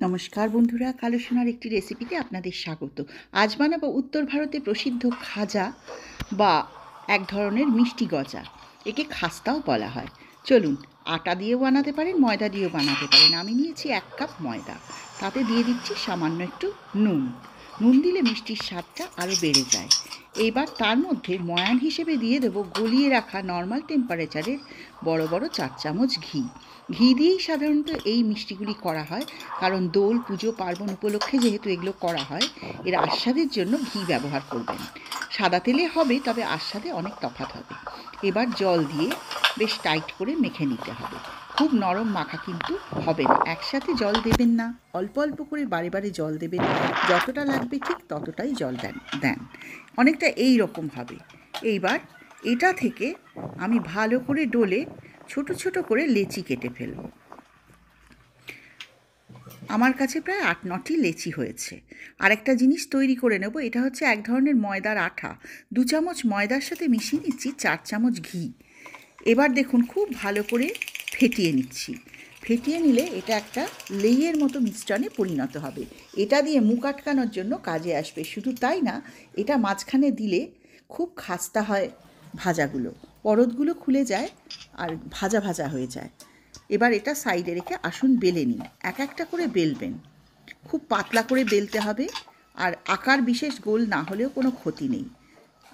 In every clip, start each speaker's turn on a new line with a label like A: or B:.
A: নমস্কার বন্ধুরা, কালো সোনার একটি রেসিপিতে আপনাদের স্বাগত। আজ বানাবো উত্তর ভারতে প্রসিদ্ধ খাজা বা এক ধরনের মিষ্টি গজা। একে খাস্তাও বলা হয়। চলুন, আটা দিয়েও বানাতে পারেন, ময়দা দিয়েও বানাতে পারেন। আমি নিয়েছি 1 কাপ ময়দা, তাতে দিয়ে দিচ্ছি সামান্য একটু নুন। নুন দিলে মিষ্টির স্বাদটা আরও বেড়ে যায়। এইবার তার মধ্যে ময়ান হিসেবে দিয়ে দেবো গলিয়ে রাখা নর্মাল টেম্পারেচারের বড় বড় 4 চামচ ঘি। ঘি দিয়েই সাধারণত এই মিষ্টিগুলি করা হয়, কারণ দোল, পুজো, পার্বণ উপলক্ষে যেহেতু এগুলো করা হয়, এর আস্বাদের জন্য ঘি ব্যবহার করবেন। সাদা তেলে হবে, তবে আস্বাদে অনেক তফাৎ হবে। এবার জল দিয়ে বেশ টাইট করে মেখে নিতে হবে। খুব নরম মাখা কিন্তু হবে না। একসাথে জল দেবেন না, অল্প অল্প করে বারে বারে জল দেবেন। যতটা লাগবে ঠিক ততটাই জল দেন। অনেকটা এই রকম হবে। এইবার এটা থেকে আমি ভালো করে ডলে ছোট ছোট করে লেচি কেটে ফেলব। আমার কাছে প্রায় 8-9টি লেচি হয়েছে। আরেকটা জিনিস তৈরি করে নেব। এটা হচ্ছে এক ধরনের ময়দার আঠা। 2 চামচ ময়দার সাথে মিশিয়ে নিচ্ছি 4 চামচ ঘি। এবার দেখুন, খুব ভালো করে ফেটিয়ে নিচ্ছি। ফেটিয়ে নিলে এটা একটা লেইয়ের মতো মিশ্রণে পরিণত হবে। এটা দিয়ে মুখ আটকানোর জন্য কাজে আসবে। শুধু তাই না, এটা মাঝখানে দিলে খুব খাস্তা হয় ভাজাগুলো, পরতগুলো খুলে যায় আর ভাজা ভাজা হয়ে যায়। এবার এটা সাইডে রেখে আসুন বেলে নিন। এক একটা করে বেলবেন, খুব পাতলা করে বেলতে হবে। আর আকার বিশেষ গোল না হলেও কোনো ক্ষতি নেই।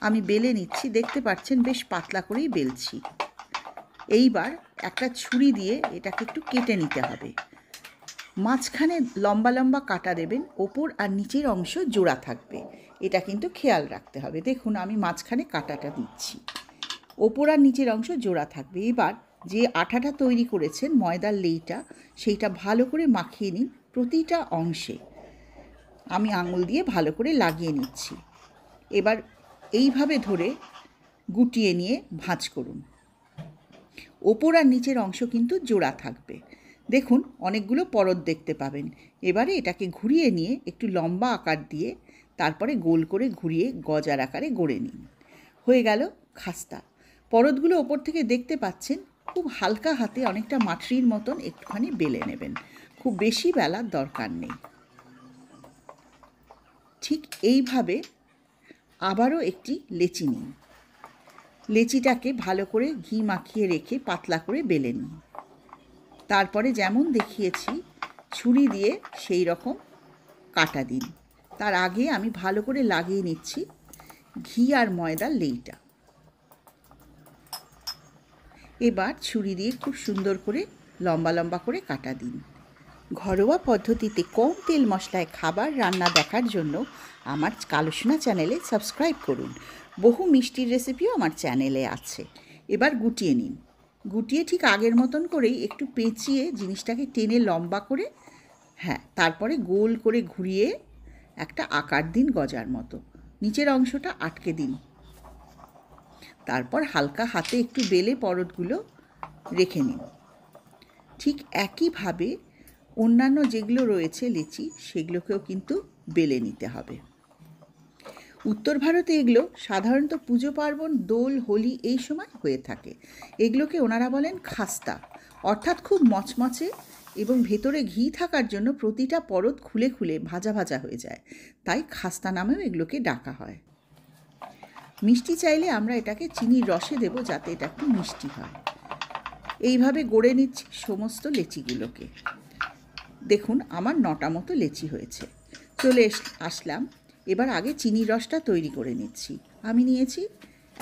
A: আমি বেলে নিচ্ছি, দেখতে পাচ্ছেন বেশ পাতলা করেই বেলছি। এইবার একটা ছুরি দিয়ে এটাকে একটু কেটে নিতে হবে। মাঝখানে লম্বা লম্বা কাটা দেবেন, ওপর আর নিচের অংশ জোড়া থাকবে। এটা কিন্তু খেয়াল রাখতে হবে। দেখুন, আমি মাঝখানে কাটাটা দিচ্ছি, ওপর আর নিচের অংশ জোড়া থাকবে। এবার যে আঠাটা তৈরি করেছেন ময়দার লেইটা, সেইটা ভালো করে মাখিয়ে নিন প্রতিটা অংশে। আমি আঙুল দিয়ে ভালো করে লাগিয়ে নিচ্ছি। এবার এইভাবে ধরে গুটিয়ে নিয়ে ভাঁজ করুন। ওপর আর নিচের অংশ কিন্তু জোড়া থাকবে। দেখুন, অনেকগুলো পরত দেখতে পাবেন। এবারে এটাকে ঘুরিয়ে নিয়ে একটু লম্বা আকার দিয়ে তারপরে গোল করে ঘুরিয়ে গজার আকারে গড়ে নিন। হয়ে গেল খাস্তা। পরতগুলো ওপর থেকে দেখতে পাচ্ছেন। খুব হালকা হাতে অনেকটা মাঠরির মতন একটুখানি বেলে নেবেন। খুব বেশি বেলার দরকার নেই। ঠিক এইভাবে আবারও একটি লেচি নিন। লেচিটাকে ভালো করে ঘি মাখিয়ে রেখে পাতলা করে বেলে নিন। তারপরে যেমন দেখিয়েছি ছুরি দিয়ে সেই রকম কাটা দিন। তার আগে আমি ভালো করে লাগিয়ে নিচ্ছি ঘি আর ময়দার লেইটা। এবার ছুরি দিয়ে খুব সুন্দর করে লম্বা লম্বা করে কাটা দিন। ঘরোয়া পদ্ধতিতে কম তেল মশলায় খাবার রান্না দেখার জন্য আমার কালো সোনা চ্যানেলে সাবস্ক্রাইব করুন। বহু মিষ্টির রেসিপিও আমার চ্যানেলে আছে। এবার গুটিয়ে নিন। গুটিয়ে ঠিক আগের মতন করেই একটু পেঁচিয়ে জিনিসটাকে টেনে লম্বা করে, তারপরে গোল করে ঘুরিয়ে একটা আকার দিন গজার মতো। নিচের অংশটা আটকে দিন। তারপর হালকা হাতে একটু বেলে পরতগুলো রেখে নিন। ঠিক একইভাবে অন্যান্য যেগুলো রয়েছে লেচি, সেগুলোকেও কিন্তু বেলে নিতে হবে। উত্তর ভারতে এগুলো সাধারণত পুজো পার্বণ, দোল, হোলি এই সময় হয়ে থাকে। এগুলোকে ওনারা বলেন খাস্তা, অর্থাৎ খুব মচমচে এবং ভেতরে ঘি থাকার জন্য প্রতিটা পরত খুলে খুলে ভাজা ভাজা হয়ে যায়। তাই খাস্তা নামেও এগুলোকে ডাকা হয়। মিষ্টি চাইলে আমরা এটাকে চিনির রসে দেব, যাতে এটা একটু মিষ্টি হয়। এইভাবে গড়ে নিচ্ছি সমস্ত লেচিগুলোকে। দেখুন, আমার 9টা মতো লেচি হয়েছে। চলে আসলাম। এবার আগে চিনির রসটা তৈরি করে নিচ্ছি। আমি নিয়েছি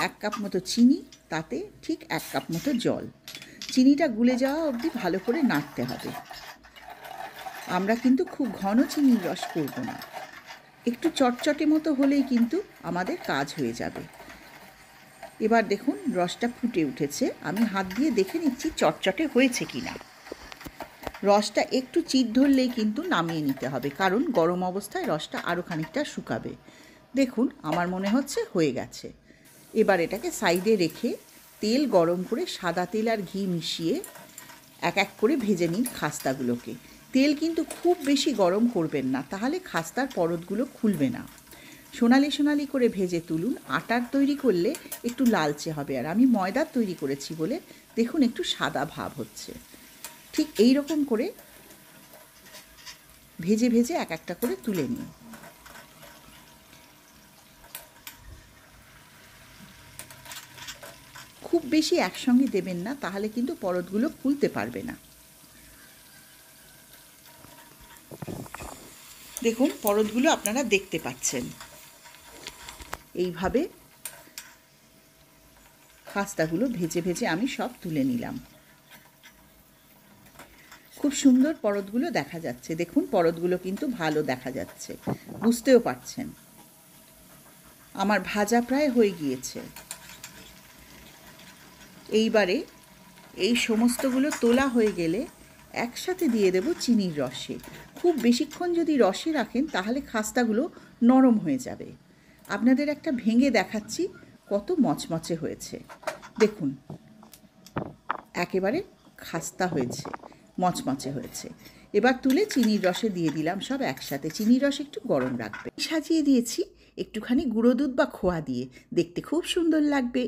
A: 1 কাপ মতো চিনি, তাতে ঠিক 1 কাপ মতো জল। চিনিটা গুলে যাওয়া অবধি ভালো করে নাড়তে হবে। আমরা কিন্তু খুব ঘন চিনির রস করব না, একটু চটচটে মতো হলেই কিন্তু আমাদের কাজ হয়ে যাবে। এবার দেখুন, রসটা ফুটে উঠেছে। আমি হাত দিয়ে দেখে নিচ্ছি চটচটে হয়েছে কিনা। রসটা একটু চিট ধরলেই কিন্তু নামিয়ে নিতে হবে, কারণ গরম অবস্থায় রসটা আরও খানিকটা শুকাবে। দেখুন, আমার মনে হচ্ছে হয়ে গেছে। এবার এটাকে সাইডে রেখে তেল গরম করে সাদা তেল আর ঘি মিশিয়ে এক এক করে ভেজে নিন খাস্তাগুলোকে। তেল কিন্তু খুব বেশি গরম করবেন না, তাহলে খাস্তার পরতগুলো খুলবে না। সোনালি সোনালি করে ভেজে তুলুন। আটার তৈরি করলে একটু লালচে হবে, আর আমি ময়দার তৈরি করেছি বলে দেখুন একটু সাদা ভাব হচ্ছে। ঠিক এই রকম করে ভেজে ভেজে এক একটা করে তুলে নিন। খুব বেশি একসঙ্গে দেবেন না, তাহলে কিন্তু পরোটগুলো ফুলতে পারবে না। দেখুন পরোটগুলো আপনারা দেখতে পাচ্ছেন, এইভাবে খাস্তাগুলো ভেজে ভেজে আমি সব তুলে নিলাম। খুব সুন্দর পরোটগুলো দেখা যাচ্ছে। দেখুন পরোটগুলো কিন্তু ভালো দেখা যাচ্ছে, বুঝতেও পারছেন। আমার ভাজা প্রায় হয়ে গিয়েছে। এইবারে এই সমস্তগুলো তোলা হয়ে গেলে একসাথে দিয়ে দেব চিনির রসে। খুব বেশিক্ষণ যদি রসে রাখেন তাহলে খাস্তাগুলো নরম হয়ে যাবে। আপনাদের একটা ভেঙে দেখাচ্ছি কত মচমচে হয়েছে। দেখুন একেবারে খাস্তা হয়েছে, মচমচে হয়েছে। এবার তুলে চিনির রসে দিয়ে দিলাম সব একসাথে। চিনির রস একটু গরম রাখবে। সাজিয়ে দিয়েছি একটুখানি গুঁড়ো দুধ বা খোয়া দিয়ে, দেখতে খুব সুন্দর লাগবে।